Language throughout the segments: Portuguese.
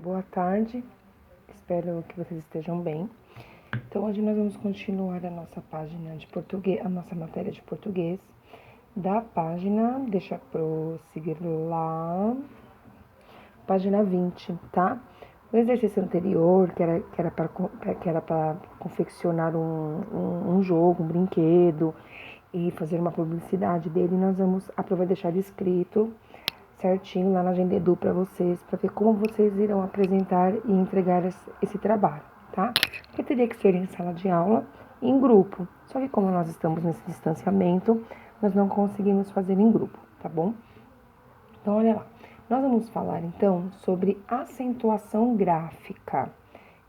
Boa tarde, espero que vocês estejam bem. Então, hoje nós vamos continuar a nossa página de português, a nossa matéria de português da página, deixa eu prosseguir lá, página 20, tá? No exercício anterior, que era para confeccionar um jogo, um brinquedo e fazer uma publicidade dele, nós vamos aproveitar deixar escrito certinho lá na Agenda Edu para vocês, para ver como vocês irão apresentar e entregar esse trabalho, tá? Porque teria que ser em sala de aula, em grupo. Só que como nós estamos nesse distanciamento, nós não conseguimos fazer em grupo, tá bom? Então, olha lá. Nós vamos falar, então, sobre acentuação gráfica,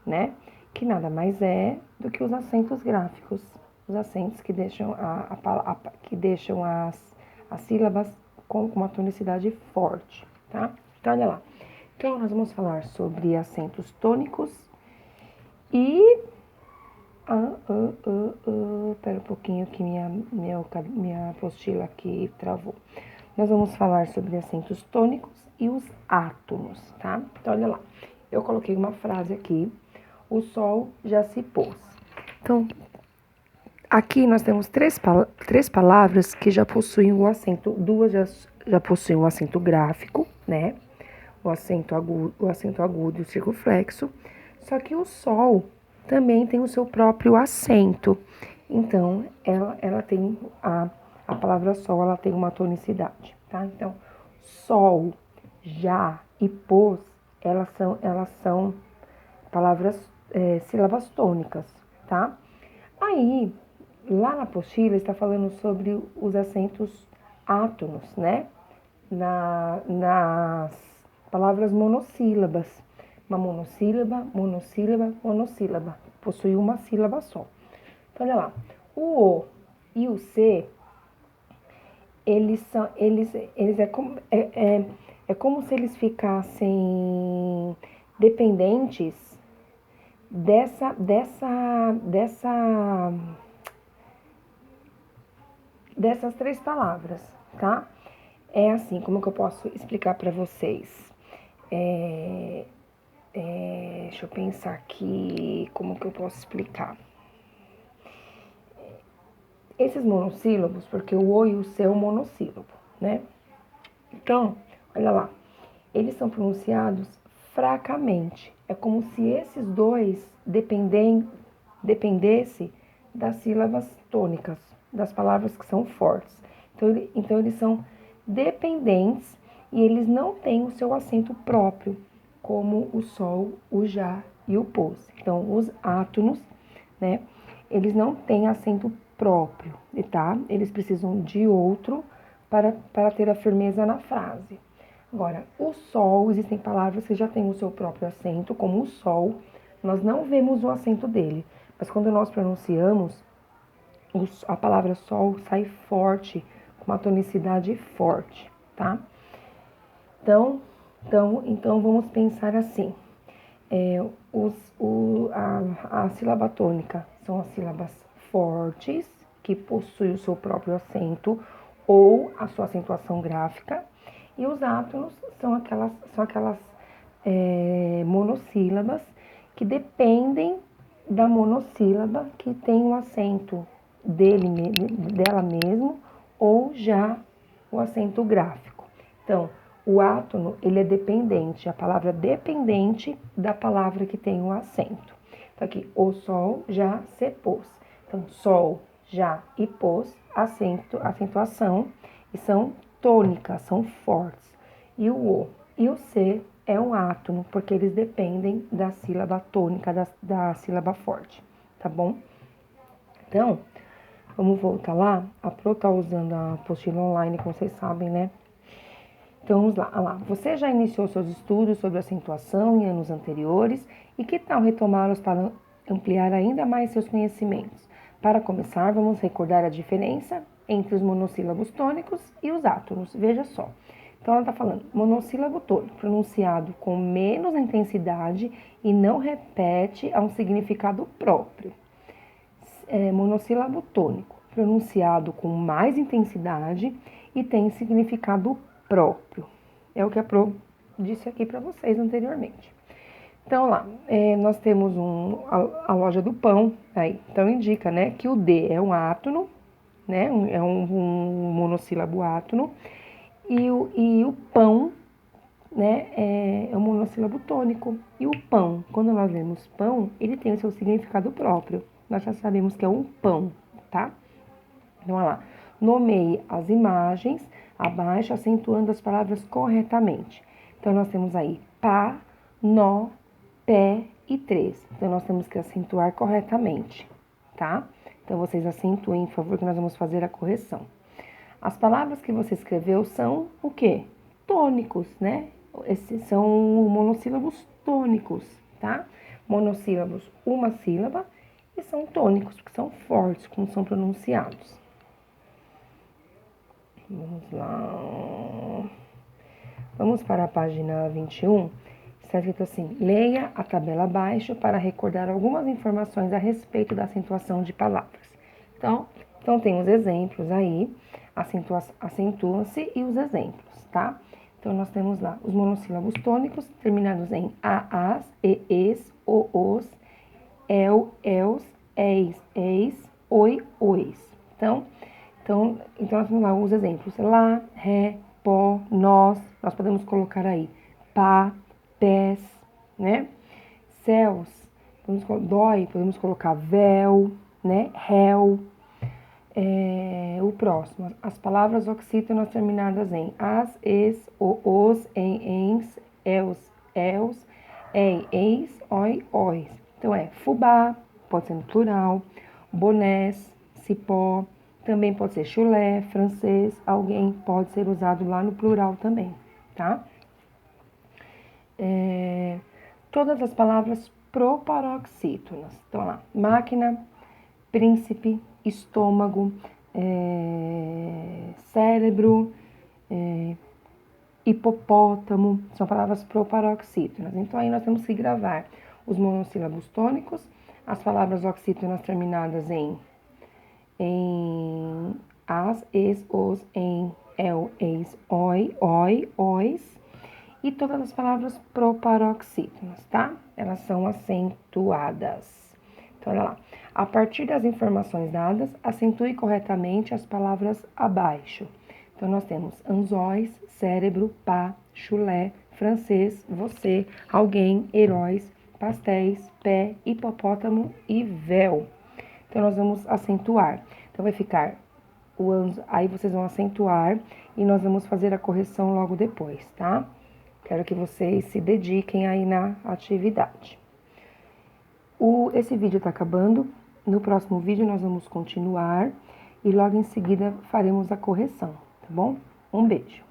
né? Que nada mais é do que os acentos gráficos. Os acentos que deixam, as sílabas com uma tonicidade forte, tá? Então, olha lá. Então, nós vamos falar sobre acentos tônicos e... Pera um pouquinho que minha apostila aqui travou. Nós vamos falar sobre acentos tônicos e os átonos, tá? Então, olha lá. Eu coloquei uma frase aqui. O sol já se pôs. Então, aqui nós temos três palavras que já possuem o acento, duas já possuem o acento gráfico, né? O acento agudo e o circunflexo. Só que o sol também tem o seu próprio acento. Então, ela tem a palavra sol, ela tem uma tonicidade, tá? Então, sol, já e pôs, elas são palavras, sílabas tônicas, tá? Aí, lá na apostila está falando sobre os acentos átonos, né? Nas palavras monossílabas. Uma monossílaba. Possui uma sílaba só. Então, olha lá. O O e o C, é como se eles ficassem dependentes dessas três palavras, tá? É assim, como que eu posso explicar para vocês? Deixa eu pensar aqui, como que eu posso explicar? Esses monossílabos, porque o O e o C é um monossílabo, né? Então, olha lá, eles são pronunciados fracamente. É como se esses dois dependessem das sílabas tônicas, das palavras que são fortes. Então eles são dependentes e eles não têm o seu acento próprio, como o sol, o já e o pôs. Então, os átonos, né, eles não têm acento próprio, tá? Eles precisam de outro para ter a firmeza na frase. Agora, o sol, existem palavras que já têm o seu próprio acento, como o sol, nós não vemos o acento dele, mas quando nós pronunciamos, a palavra sol sai forte, com uma tonicidade forte, tá? Então vamos pensar assim, a sílaba tônica são as sílabas fortes, que possuem o seu próprio acento ou a sua acentuação gráfica, e os átonos são aquelas monossílabas que dependem da monossílaba que tem o acento dela mesmo ou já o acento gráfico. Então, o átono, ele é dependente, a palavra dependente da palavra que tem o acento. Então, aqui, o sol já se pôs. Então, sol, já e pôs, acentuação, e são tônicas, são fortes. E o e o C é um átono, porque eles dependem da sílaba tônica, da sílaba forte, tá bom? Então, vamos voltar lá. A Pro tá usando a apostila online, como vocês sabem, né? Então, vamos lá. Você já iniciou seus estudos sobre acentuação em anos anteriores e que tal retomá-los para ampliar ainda mais seus conhecimentos? Para começar, vamos recordar a diferença entre os monossílabos tônicos e os átonos. Veja só. Então, ela está falando monossílabo tônico, pronunciado com menos intensidade e não repete a um significado próprio. Monossílabo tônico, pronunciado com mais intensidade e tem significado próprio. É o que a Pro disse aqui para vocês anteriormente. Então, lá, nós temos a loja do pão, aí. Então, indica, né, que o D é um átono, né, é um monossílabo átono, e o pão, né, é um monossílabo tônico. E o pão, quando nós lemos pão, ele tem o seu significado próprio. Nós já sabemos que é um pão, tá? Então, olha lá. Nomeie as imagens abaixo, acentuando as palavras corretamente. Então, nós temos aí pá, nó, pé e três. Então, nós temos que acentuar corretamente, tá? Então, vocês acentuem, por favor, que nós vamos fazer a correção. As palavras que você escreveu são o quê? Tônicos, né? Esses são monossílabos tônicos, tá? Monossílabos, uma sílaba, e são tônicos, porque são fortes, como são pronunciados. Vamos lá. Vamos para a página 21. Está escrito assim: leia a tabela abaixo para recordar algumas informações a respeito da acentuação de palavras. Então tem os exemplos aí, acentua-se e os exemplos, tá? Então, nós temos lá os monossílabos tônicos, terminados em a, as, es, os, els, eis, oi, ois. Então, nós temos lá os exemplos: lá, ré, pó, nós podemos colocar aí pá, pés, né? Céus, podemos colocar véu, né? Réu. O próximo, as palavras oxítonas terminadas em as, es, os, em, ens, els, eis, oi, ois. Então, fubá, pode ser no plural, bonés, cipó, também pode ser chulé, francês, alguém, pode ser usado lá no plural também, tá? Todas as palavras proparoxítonas. Então, lá, máquina, príncipe, estômago, cérebro, hipopótamo, são palavras proparoxítonas. Então, aí nós temos que gravar os monossílabos tônicos, as palavras oxítonas terminadas em as, es, os, em, el, eis, oi, ois, e todas as palavras proparoxítonas, tá? Elas são acentuadas. Então, olha lá. A partir das informações dadas, acentue corretamente as palavras abaixo. Então, nós temos anzóis, cérebro, pá, chulé, francês, você, alguém, heróis, pastéis, pé, hipopótamo e véu. Então, nós vamos acentuar. Então, vai ficar aí vocês vão acentuar e nós vamos fazer a correção logo depois, tá? Quero que vocês se dediquem aí na atividade. Esse vídeo tá acabando. No próximo vídeo nós vamos continuar e logo em seguida faremos a correção, tá bom? Um beijo!